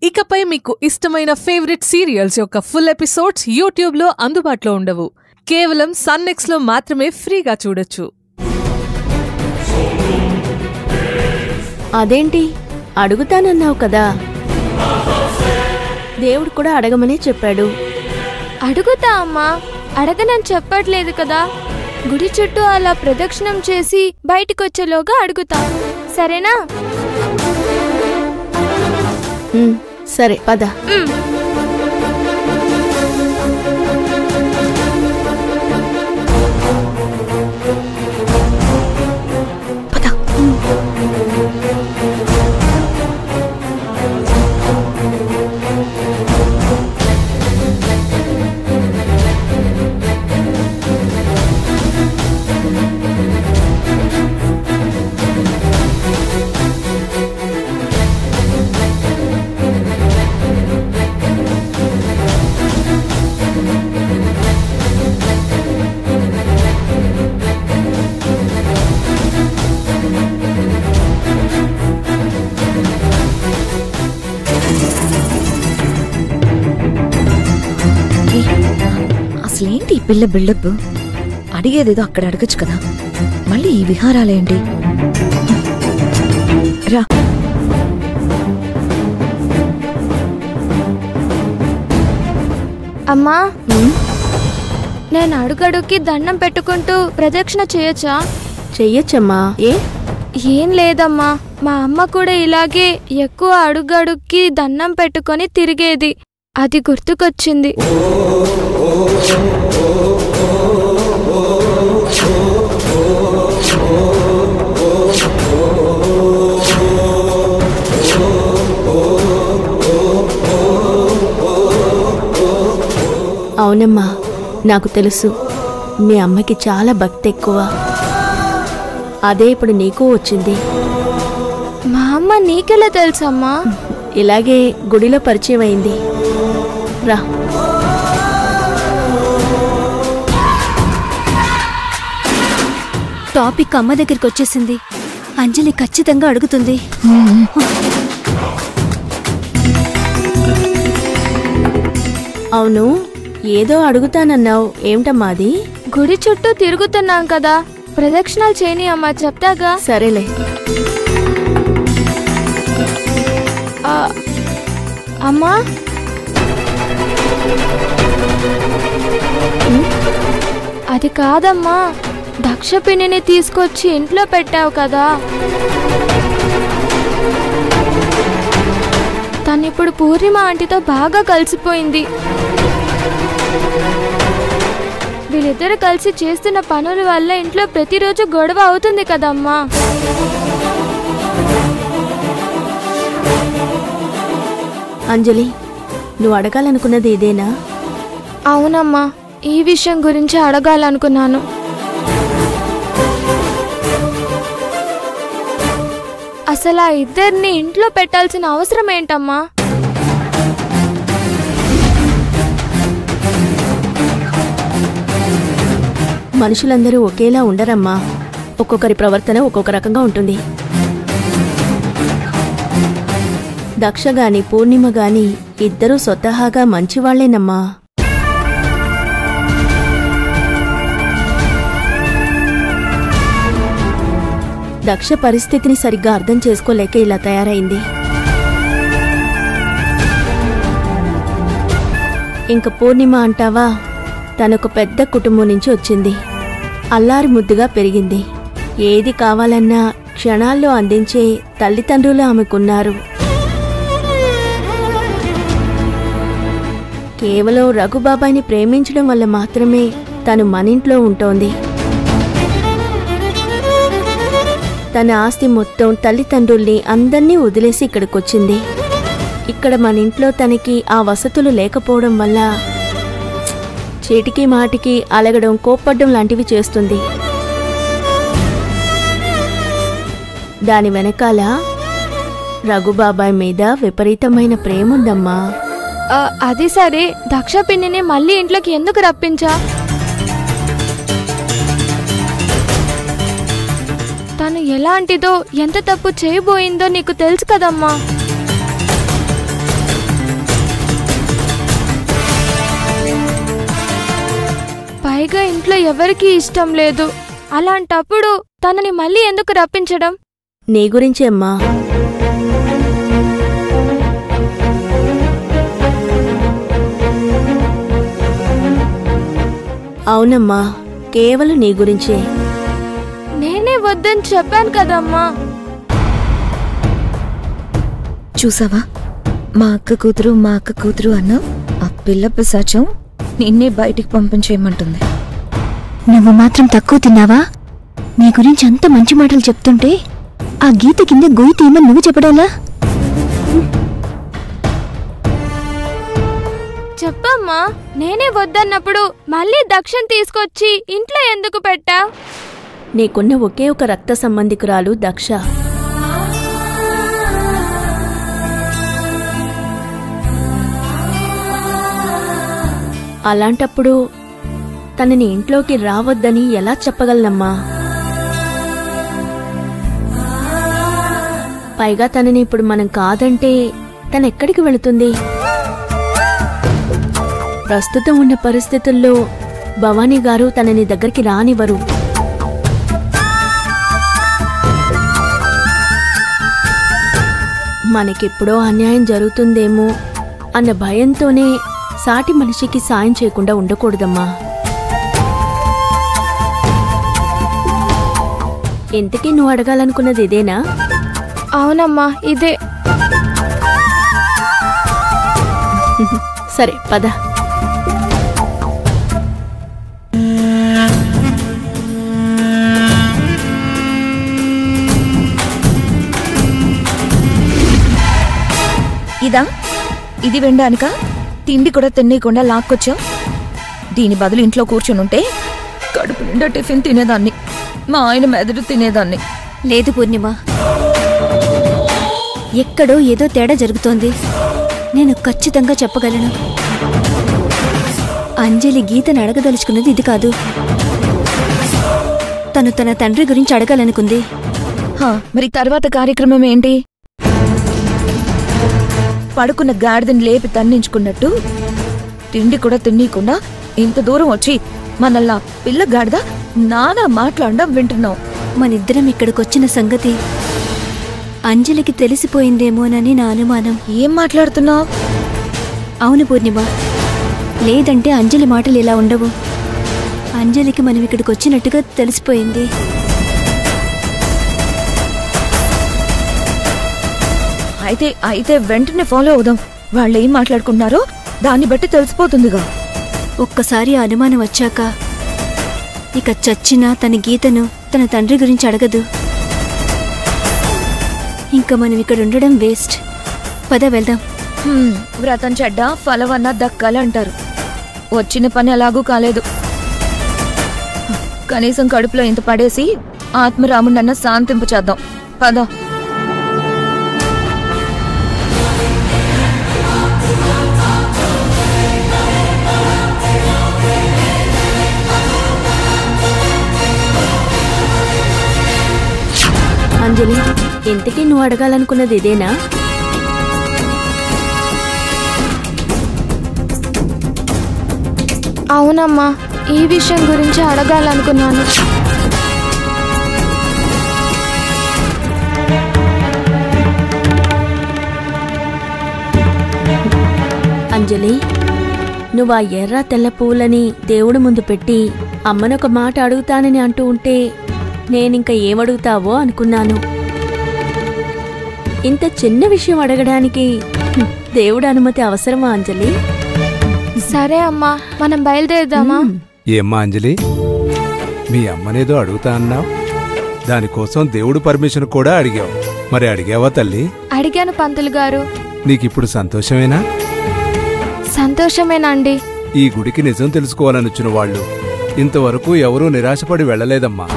ఇకపై మీకు ఇష్టమైన ఫేవరెట్ సీరియల్స్ యొక్క ఫుల్ ఎపిసోడ్స్ యూట్యూబ్లో అందుబాటులో ఉండవు. కేవలం సన్నెక్స్లో మాత్రమే ఫ్రీగా చూడొచ్చు. అదేంటి అడుగుతానన్నావు కదా, దేవుడు కూడా అడగమని చెప్పాడు. అడుగుతా అమ్మా, అడగనని చెప్పట్లేదు కదా. గుడి చుట్టూ అలా ప్రదక్షిణం చేసి బయటికొచ్చేలోగా అడుగుతా, సరేనా? సరే పద. అసలేంటి ఈ పిల్ల బిల్డప్? అడిగేదేదో అక్కడ అడగచ్చు కదా, మళ్ళీ ఈ విహారాలేంటి? రా. అమ్మా, నేను అడుగడుక్కి దండం పెట్టుకుంటూ ప్రదక్షిణ చేయొచ్చా? చెయ్యొచ్చమ్మా. ఏం లేదమ్మా, మా అమ్మ కూడా ఇలాగే ఎక్కువ అడుగడుక్కి దండం పెట్టుకొని తిరిగేది, అది గుర్తుకొచ్చింది. అవునమ్మా, నాకు తెలుసు మీ అమ్మకి చాలా భక్తి ఎక్కువ. అదే ఇప్పుడు నీకు వచ్చింది. మా అమ్మ నీకెలా తెలుసమ్మా? ఇలాగే గుడిలో పరిచయం అయింది. రా. టాపిక్ అమ్మ దగ్గరికి వచ్చేసింది. అంజలి ఖచ్చితంగా అడుగుతుంది. అవును, ఏదో అడుగుతానన్నావు, ఏమిటమ్మా అది? గుడి చుట్టూ తిరుగుతున్నాం కదా, ప్రదక్షిణాలు చేయని అమ్మా, చెప్తాగా. సరేలే. అమ్మా, అది కాదమ్మా, దక్ష పిన్నిని తీసుకొచ్చి ఇంట్లో పెట్టావు కదా, తనిప్పుడు పూర్ణిమ ఆంటీతో బాగా కలిసిపోయింది. వీళ్ళిద్దరు కలిసి చేస్తున్న పనుల వల్ల ఇంట్లో ప్రతిరోజు గొడవ అవుతుంది కదమ్మా. అంజలి, నువ్వు అడగాలనుకున్నది ఇదేనా? అవునమ్మా, ఈ విషయం గురించి అడగాలనుకున్నాను. అసలు ఆ ఇద్దరిని ఇంట్లో పెట్టాల్సిన అవసరం ఏంటమ్మా? మనుషులందరూ ఒకేలా ఉండరమ్మా, ఒక్కొక్కరి ప్రవర్తన ఒక్కొక్క రకంగా ఉంటుంది. దక్ష గాని పూర్ణిమ గాని ఇద్దరూ స్వతహాగా మంచివాళ్లేనమ్మా. దక్ష పరిస్థితిని సరిగ్గా అర్థం చేసుకోలేక ఇలా తయారైంది. ఇంక పూర్ణిమ అంటావా, తనొక పెద్ద కుటుంబం నుంచి వచ్చింది. అల్లారి ముద్దుగా పెరిగింది. ఏది కావాలన్నా క్షణాల్లో అందించే తల్లిదండ్రులు ఆమెకున్నారు. కేవలం రఘుబాబాయిని ప్రేమించడం వల్ల మాత్రమే తను మనింట్లో ఉంటోంది. తన ఆస్తి మొత్తం, తల్లిదండ్రుల్ని అందర్నీ వదిలేసి ఇక్కడికొచ్చింది. ఇక్కడ మన ఇంట్లో తనకి ఆ వసతులు లేకపోవడం వల్ల చీటికి మాటికి అలగడం, కోప్పడ్డం లాంటివి చేస్తుంది. దాని వెనకాల రఘుబాబాయ్ మీద విపరీతమైన ప్రేముందమ్మా. అది సరే, దక్ష పిన్నిని మళ్ళీ ఇంట్లోకి ఎందుకు రప్పించా? తను ఎలాంటిదో, ఎంత తప్పు చేయబోయిందో నీకు తెలుసు కదమ్మా. పైగా ఇంట్లో ఎవరికీ ఇష్టం లేదు. అలాంటప్పుడు తనని మళ్ళీ ఎందుకు రప్పించడం? నీ గురించే అమ్మా. అవునమ్మా, కేవలం నీ గురించే. నేనే వద్దని చెప్పాను కదమ్మా. చూసావా, మా అక్క కూతురు అన్న ఆ పిల్ల పిశాచం నిన్నే బయటికి పంపించేయమంటుంది. నువ్వు మాత్రం తక్కువ తిన్నావా? నీ గురించి అంత మంచి మాటలు చెప్తుంటే ఆ గీత కింద గొయ్యి తీయమని నువ్వు చెప్పడాలా? చెప్పమ్మా, నేనే వద్దన్నప్పుడు మళ్ళీ దక్షిణ తీసుకొచ్చి ఇంట్లో ఎందుకు పెట్టావ్? నీకున్న ఒకే ఒక రక్త సంబంధికురాలు దక్ష. అలాంటప్పుడు తనని ఇంట్లోకి రావద్దని ఎలా చెప్పగలనమ్మా? పైగా తనని ఇప్పుడు మనం కాదంటే తనెక్కడికి వెళుతుంది? ప్రస్తుతం ఉన్న పరిస్థితుల్లో భవానీ గారు తనని దగ్గరికి రానివ్వరు. మనకెప్పుడో అన్యాయం జరుగుతుందేమో అన్న భయంతోనే సాటి మనిషికి సాయం చేయకుండా ఉండకూడదమ్మా. ఇంతకీ నువ్వు అడగాలనుకున్నది ఇదేనా? అవునమ్మా, ఇదే. సరే పద. ఇది వెండానిక? తిండి కూడా తినేయకుండా లాక్కొచ్చావు. దీని బదులు ఇంట్లో కూర్చునుంటే కడుపు నిండా టిఫిన్ తినేదాన్ని, మా ఆయన మెదడు తినేదాన్ని. లేదు పూర్ణిమ, ఎక్కడో ఏదో తేడా జరుగుతోంది. నేను ఖచ్చితంగా చెప్పగలను. అంజలి గీతను అడగదలుచుకున్నది ఇది కాదు. తను తన తండ్రి గురించి అడగాలనుకుంది. మరి తర్వాత కార్యక్రమం ఏంటి? పడుకున్న గాడిదని లేపి తన్నించుకున్నట్టు తిండి కూడా తిన్నీయకుండా ఇంత దూరం వచ్చి మనల్లా పిల్ల గాడిద నానా మాట్లాడడం వింటున్నావు. మనిద్దరం ఇక్కడికొచ్చిన సంగతి అంజలికి తెలిసిపోయిందేమోనని నా అనుమానం. ఏం మాట్లాడుతున్నావు? అవును పూర్ణిమ, లేదంటే అంజలి మాటలు ఇలా ఉండవు. అంజలికి మనం ఇక్కడికి వచ్చినట్టుగా తెలిసిపోయింది. అయితే వెంటనే ఫాలో అవుదాం. వాళ్ళు ఏం మాట్లాడుకున్నారో దాన్ని బట్టి తెలిసిపోతుందిగా. ఒక్కసారి అనుమానం వచ్చాక ఇక చచ్చినా తన గీతను తన తండ్రి గురించి అడగదు. ఇంకా మనం ఇక్కడ ఉండడం వేస్ట్. పద వెళ్దాం. వ్రతం చెడ్డ ఫలవన్న దక్కాలంటారు. వచ్చిన పని అలాగూ కాలేదు. కనీసం కడుపులో ఇంత పడేసి ఆత్మరాముడన్న శాంతింపు చేద్దాం. పద. అంజలి, ఇంతకీ నువ్వు అడగాలనుకున్నది ఇదేనా? అవునమ్మా, ఈ విషయం గురించి అడగాలనుకున్నాను. అంజలి, నువ్వు ఆ ఎర్ర తెల్ల పువ్వులని దేవుడి ముందు పెట్టి అమ్మనొక మాట అడుగుతానని అంటూ ఉంటే నేనింక ఏమడుగుతావో అనుకున్నాను. ఇంత చిన్న విషయం అడగడానికి దేవుడి అనుమతి అవసరమా అంజలి? సరే అమ్మా, మనం బయలుదేరుదామా? ఏమ్మా అంజలి, మీ అమ్మనేదో అడుగుతా అన్నావు, దానికోసం దేవుడు పర్మిషన్ కూడా అడిగావు. మరి అడిగావా తల్లి? అడిగాను పంతులు గారు. నీకిప్పుడు సంతోషమేనా? సంతోషమేనండి. ఈ గుడికి నిజం తెలుసుకోవాలనొచ్చిన వాళ్ళు ఇంతవరకు ఎవరూ నిరాశపడి వెళ్లలేదమ్మా.